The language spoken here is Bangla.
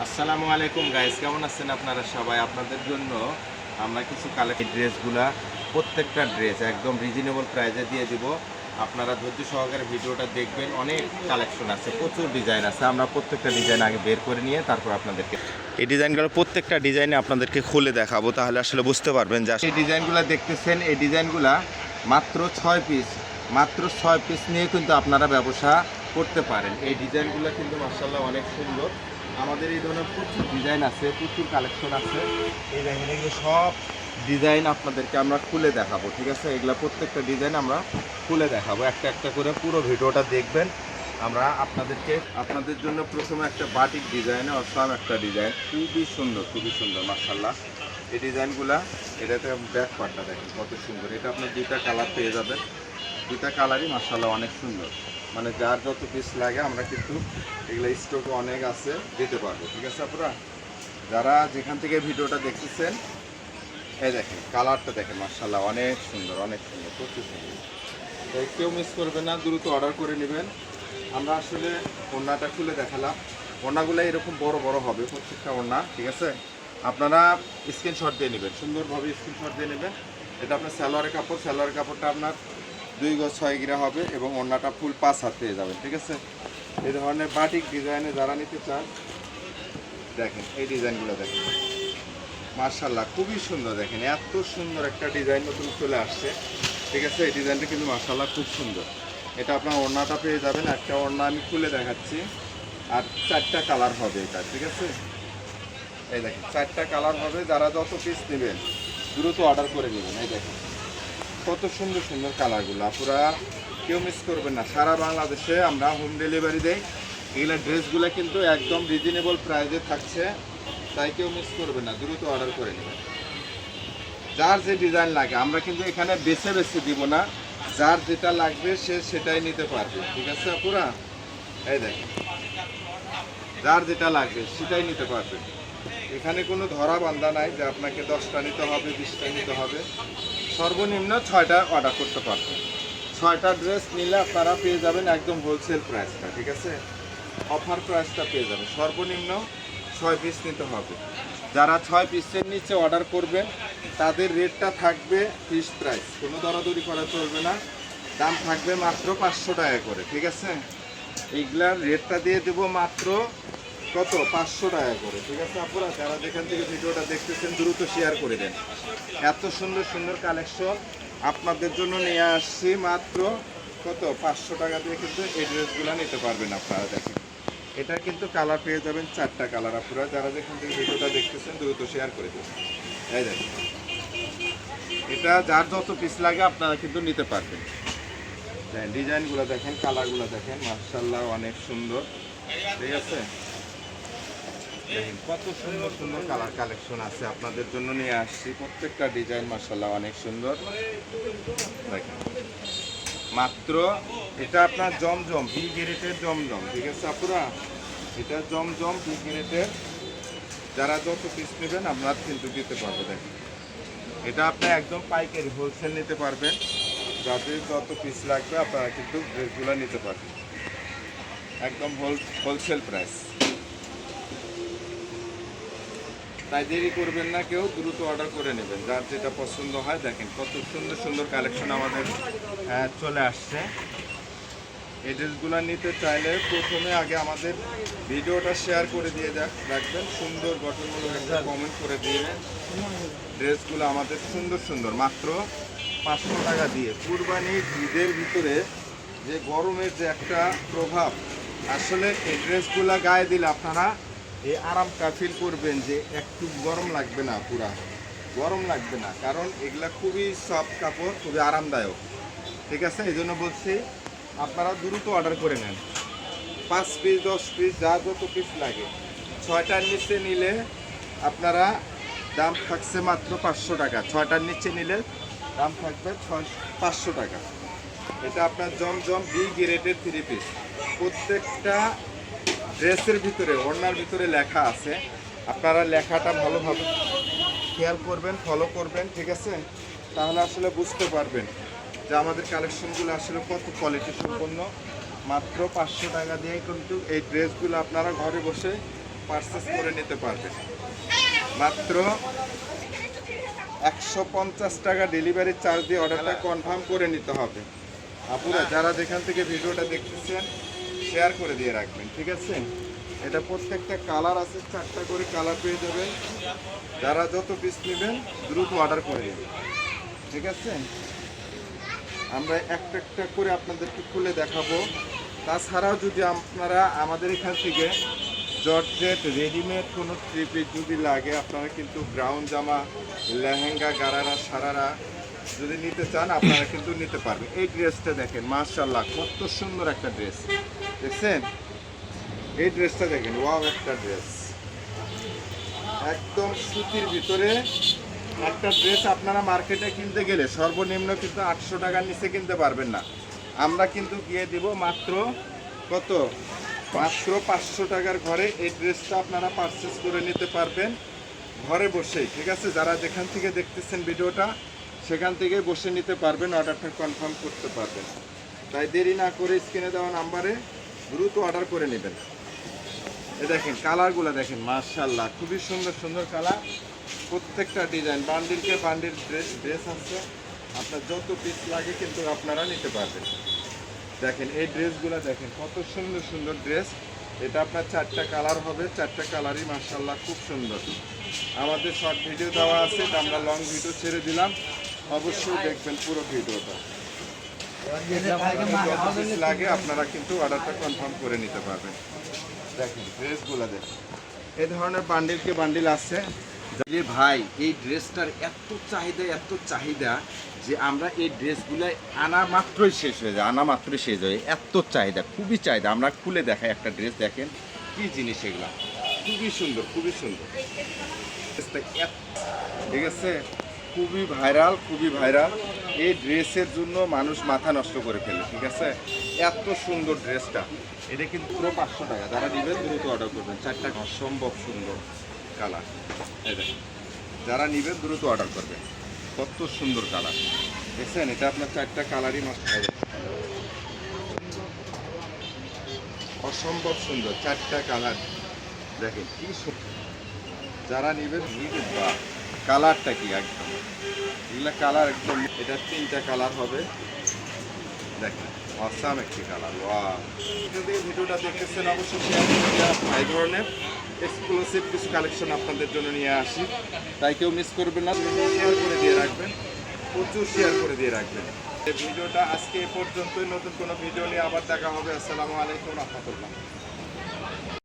আসসালামু আলাইকুম গাইস, কেমন আছেন আপনারা সবাই? আপনাদের জন্য আমরা কিছু কালেক্ট ড্রেসগুলা, প্রত্যেকটা ড্রেস একদম রিজনেবল প্রাইসে দিয়ে দিব। আপনারা ধৈর্য সহকারে ভিডিওটা দেখবেন। অনেক কালেকশন আছে, প্রচুর ডিজাইন আছে। আমরা প্রত্যেকটা ডিজাইন আগে বের করে নিয়ে তারপর আপনাদেরকে এই ডিজাইনগুলো প্রত্যেকটা ডিজাইনে আপনাদেরকে খুলে দেখাবো, তাহলে আসলে বুঝতে পারবেন যে এই ডিজাইনগুলো দেখতেছেন, এই ডিজাইনগুলা মাত্র 6 পিস, মাত্র 6 পিস নিয়ে কিন্তু আপনারা ব্যবসা করতে পারেন। এই ডিজাইনগুলো কিন্তু মাশাআল্লাহ অনেক সুন্দর। আমাদের এই ধরনের প্রচুর ডিজাইন আছে, প্রচুর কালেকশন আছে। এই দেখেন, এগুলো সব ডিজাইন আপনাদেরকে আমরা খুলে দেখাবো, ঠিক আছে? এগুলো প্রত্যেকটা ডিজাইন আমরা খুলে দেখাবো, একটা একটা করে পুরো ভিডিওটা দেখবেন। আমরা আপনাদের জন্য প্রথমে একটা বাটিক ডিজাইনে অসাম একটা ডিজাইন, খুবই সুন্দর মাশাআল্লাহ। এই ডিজাইনগুলা, এটাতে ব্যাক পার্টটা দেখেন কত সুন্দর। এটা আপনার দুইটা কালার পেয়ে যাবেন, দুইটা কালারই মাশাআল্লাহ অনেক সুন্দর। মানে যার যত পিস লাগে আমরা কিন্তু এগুলো স্টক অনেক আছে, দিতে পারবো, ঠিক আছে? আপনারা যারা যেখান থেকে ভিডিওটা দেখতেছেন, এই দেখেন কালারটা দেখেন মাশাআল্লাহ অনেক সুন্দর, প্রচুর সুন্দর। তাই কেউ মিস করবে না, দ্রুত অর্ডার করে নেবেন। আমরা আসলে ওড়নাটা খুলে দেখালাম। ওড়নাগুলো এরকম বড় বড় হবে প্রত্যেকটা ওড়না, ঠিক আছে? আপনারা স্ক্রিনশট দিয়ে নেবেন, সুন্দরভাবে স্ক্রিনশট দিয়ে নেবেন। এটা আপনার সালোয়ারের কাপড়, সালোয়ারের কাপড়টা আপনার 2 গজ 6 গিরা হবে এবং ওড়নাটা ফুল 5 হাত পেয়ে যাবেন, ঠিক আছে? এই ধরনের বাটিক ডিজাইনে যারা নিতে চান, দেখেন এই ডিজাইনগুলো দেখেন মাশাআল্লাহ খুবই সুন্দর। দেখেন এত সুন্দর একটা ডিজাইন নতুন চলে আসছে, ঠিক আছে? এই ডিজাইনটা কিন্তু মাশাআল্লাহ খুব সুন্দর। এটা আপনার ওড়নাটা পেয়ে যাবেন, একটা ওড়না আমি খুলে দেখাচ্ছি, আর 4টা কালার হবে এটা, ঠিক আছে? এই দেখেন 4টা কালার হবে। যারা যত পিস নেবেন দ্রুত অর্ডার করে নেবেন। এই দেখেন কত সুন্দর সুন্দর কালারগুলো, পুরা কেউ মিস করবেন না। সারা বাংলাদেশে আমরা হোম ডেলিভারি দেই। এগুলো ড্রেসগুলো কিন্তু একদম রিজনেবল প্রাইসে থাকছে, তাই কেউ মিস করবেন না, দ্রুত অর্ডার করে নেবেন। যার যে ডিজাইন লাগে আমরা কিন্তু এখানে বেছে বেছে দিব না, যার যেটা লাগবে সে সেটাই নিতে পারবে, ঠিক আছে আপুরা? এই দেখেন যার যেটা লাগবে সেটাই নিতে পারবে। এখানে কোনো ধরা বান্ধা নাই যে আপনাকে 10টা নিতে হবে, 20টা নিতে হবে। সর্বনিম্ন 6টা অর্ডার করতে পারবেন। 6টা ড্রেস নিলে আপনারা পেয়ে যাবেন একদম হোলসেল প্রাইসটা, ঠিক আছে? অফার প্রাইসটা পেয়ে যাবেন। সর্বনিম্ন 6 পিস নিতে হবে। যারা 6 পিসের নিচে অর্ডার করবেন তাদের রেটটা থাকবে ফিক্সড প্রাইস, কোনো দরাদরি করা চলবে না। দাম থাকবে মাত্র 500 টাকা করে, ঠিক আছে? এইগুলার রেটটা দিয়ে দেবো মাত্র কত, 500 টাকা করে, ঠিক আছে? আপনারা যারা যেখান থেকে ভিডিওটা দেখতেছেন দ্রুত শেয়ার করে দেন। এত সুন্দর সুন্দর কালেকশন আপনাদের জন্য নিয়ে আসছি, মাত্র কত, 500 টাকা দিয়ে কিন্তু এই ড্রেসগুলো নিতে পারবেন আপনারা। দেখেন এটা কিন্তু কালার পেয়ে যাবেন 4টা কালার। আপনারা যারা যেখান থেকে ভিডিওটা দেখতেছেন দ্রুত শেয়ার করে দেবেন। এই দেখেন এটা যার যত পিস লাগে আপনারা কিন্তু নিতে পারবেন। ডিজাইনগুলো দেখেন, কালারগুলো দেখেন মাশাআল্লাহ অনেক সুন্দর, ঠিক আছে? দেখেন কত সুন্দর সুন্দর কালার কালেকশন আছে আপনাদের জন্য নিয়ে আসছি। প্রত্যেকটা ডিজাইন মাশাআল্লাহ অনেক সুন্দর। দেখেন মাত্র এটা আপনার জমজম বি গ্রেডের জমজম, ঠিক আছে আপুরা? এটা জমজম বি গ্রেডের। যারা যত পিস নেবেন আপনার কিন্তু দিতে পারবো। দেখেন এটা আপনি একদম পাইকারি হোলসেল নিতে পারবেন। যাদের যত পিস লাগবে আপনারা কিন্তু ড্রেসগুলো নিতে পারবেন একদম হোলসেল প্রাইস। তাই দেরি করবেন না, কেউ দ্রুত অর্ডার করে নেবেন যার যেটা পছন্দ হয়। দেখেন কত সুন্দর সুন্দর কালেকশন আমাদের চলে আসছে। এই ড্রেসগুলো নিতে চাইলে প্রথমে আগে আমাদের ভিডিওটা শেয়ার করে দিয়ে রাখবেন, সুন্দর গঠনমূলক একটা কমেন্ট করে দিয়ে। ড্রেসগুলো আমাদের সুন্দর সুন্দর, মাত্র 500 টাকা দিয়ে। কুরবানির ঈদের ভিতরে যে গরমের যে একটা প্রভাব, আসলে এই ড্রেসগুলো গায়ে দিলে আপনারা এই আরামটা ফিল করবেন যে একটু গরম লাগবে না, পুরা গরম লাগবে না, কারণ এগুলা খুবই সফট কাপড়, খুবই আরামদায়ক, ঠিক আছে? এই জন্য বলছি আপনারা দ্রুত অর্ডার করে নেন। 5 পিস 10 পিস যা যত পিস লাগে, 6টার নিচে নিলে আপনারা দাম থাকছে মাত্র 500 টাকা। 6টার নিচে নিলে দাম থাকবে 500 টাকা। এটা আপনার জমজম বি গ্রেডের 3 পিস। প্রত্যেকটা ড্রেসের ভিতরে, ওড়নার ভিতরে লেখা আছে। আপনারা লেখাটা ভালোভাবে খেয়াল করবেন, ফলো করবেন, ঠিক আছে? তাহলে আসলে বুঝতে পারবেন যে আমাদের কালেকশনগুলো আসলে কত কোয়ালিটি সম্পন্ন। মাত্র 500 টাকা দিয়ে কিন্তু এই ড্রেসগুলো আপনারা ঘরে বসে পারচেস করে নিতে পারবেন। মাত্র 150 টাকা ডেলিভারি চার্জ দিয়ে অর্ডারটা কনফার্ম করে নিতে হবে। আপুরা যারা যেখান থেকে ভিডিওটা দেখতেছেন শেয়ার করে দিয়ে রাখবেন, ঠিক আছে? এটা প্রত্যেকটা কালার আছে, 4টা করে কালার পেয়ে যাবেন। যারা যত পিস নেবেন দ্রুত অর্ডার করে নেবেন, ঠিক আছে? আমরা একটা একটা করে আপনাদেরকে খুলে দেখাবো। তাছাড়াও যদি আপনারা আমাদের এখান থেকে জর্জেট রেডিমেড কোনো থ্রি পিস যদি লাগে, আপনারা কিন্তু গ্রাউন্ড জামা, লেহেঙ্গা, গারারা, সারারা যদি নিতে চান আপনারা কিন্তু নিতে পারবেন। এই ড্রেসটা দেখেন, মাশাআল্লাহ কত সুন্দর একটা ড্রেস, দেখছেন? এই ড্রেসটা দেখেন, ওয়াও একটা ড্রেস, একদম সুতির ভিতরে একটা ড্রেস। আপনারা মার্কেটে কিনতে গেলে সর্বনিম্ন কিন্তু 800 টাকার নিচে কিনতে পারবেন না। আমরা কিন্তু গিয়ে দিব মাত্র কত, মাত্র 500 টাকার ঘরে এই ড্রেসটা আপনারা পারচেস করে নিতে পারবেন ঘরে বসেই, ঠিক আছে? যারা যেখান থেকে দেখতেছেন ভিডিওটা সেখান থেকে বসে নিতে পারবেন, অর্ডারটা কনফার্ম করতে পারবেন। তাই দেরি না করে স্ক্রিনে দেওয়া নাম্বারে দ্রুত অর্ডার করে নেবেন। এই দেখেন কালারগুলো দেখেন, মাশাআল্লাহ খুবই সুন্দর সুন্দর কালার, প্রত্যেকটা ডিজাইন বান্ডিলকে বান্ডিল ড্রেস আছে। আপনার যত পিস লাগে কিন্তু আপনারা নিতে পারবেন। দেখেন এই ড্রেসগুলো দেখেন, কত সুন্দর সুন্দর ড্রেস। এটা আপনার 4টা কালার হবে, 4টা কালারই মাশাআল্লাহ খুব সুন্দর। আমাদের শর্ট ভিডিও দেওয়া আছে, আমরা লং ভিডিও ছেড়ে দিলাম, অবশ্যই দেখবেন পুরো ভিডিওটা। যত পিস লাগে আপনারা কিন্তু অর্ডারটা কনফার্ম করে নিতে পারবেন। দেখেন ড্রেসগুলো দেখেন, এই ধরনের বান্ডিলকে বান্ডিল আছে। যে ভাই এই ড্রেসটার এত চাহিদা যে আমরা এই ড্রেসগুলো আনা মাত্রই শেষ হয়ে যায়, এত চাহিদা, খুবই চাহিদা। আমরা খুলে দেখাই একটা ড্রেস, দেখেন কি জিনিস এগুলো, খুবই সুন্দর খুবই সুন্দর। ঠিক আছে, খুবই ভাইরাল। এই ড্রেসের জন্য মানুষ মাথা নষ্ট করে ফেলে, ঠিক আছে? এত সুন্দর ড্রেসটা, এটা কিন্তু পুরো 500 টাকা। যারা নেবেন দ্রুত অর্ডার করবেন, 4টা অসম্ভব সুন্দর কালার। এই দেখেন, যারা নেবেন দ্রুত অর্ডার করবেন, কত সুন্দর কালার দেখছেন? এটা আপনার 4টা কালারই অসম্ভব সুন্দর, 4টা কালার দেখেন কি সুন্দর। যারা নেবেন বা কালারটা কি একদম, এগুলো কালার একদম। এটা 3টা কালার হবে, দেখেন অসাম একটি কালার। ওয়াও, যদি ভিডিওটা দেখতেছেন অবশ্যই শেয়ার করে দেওয়া। এই ধরনের এক্সক্লুসিভ কিছু কালেকশন আপনাদের জন্য নিয়ে আসি, তাই কেউ মিস করবেন না। শেয়ার করে দিয়ে রাখবেন, প্রচুর শেয়ার করে দিয়ে রাখবেন। এই ভিডিওটা আজকে এ পর্যন্তই। নতুন কোনো ভিডিও নিয়ে আবার দেখা হবে। আসসালামু আলাইকুম ওয়া রাহমাতুল্লাহ।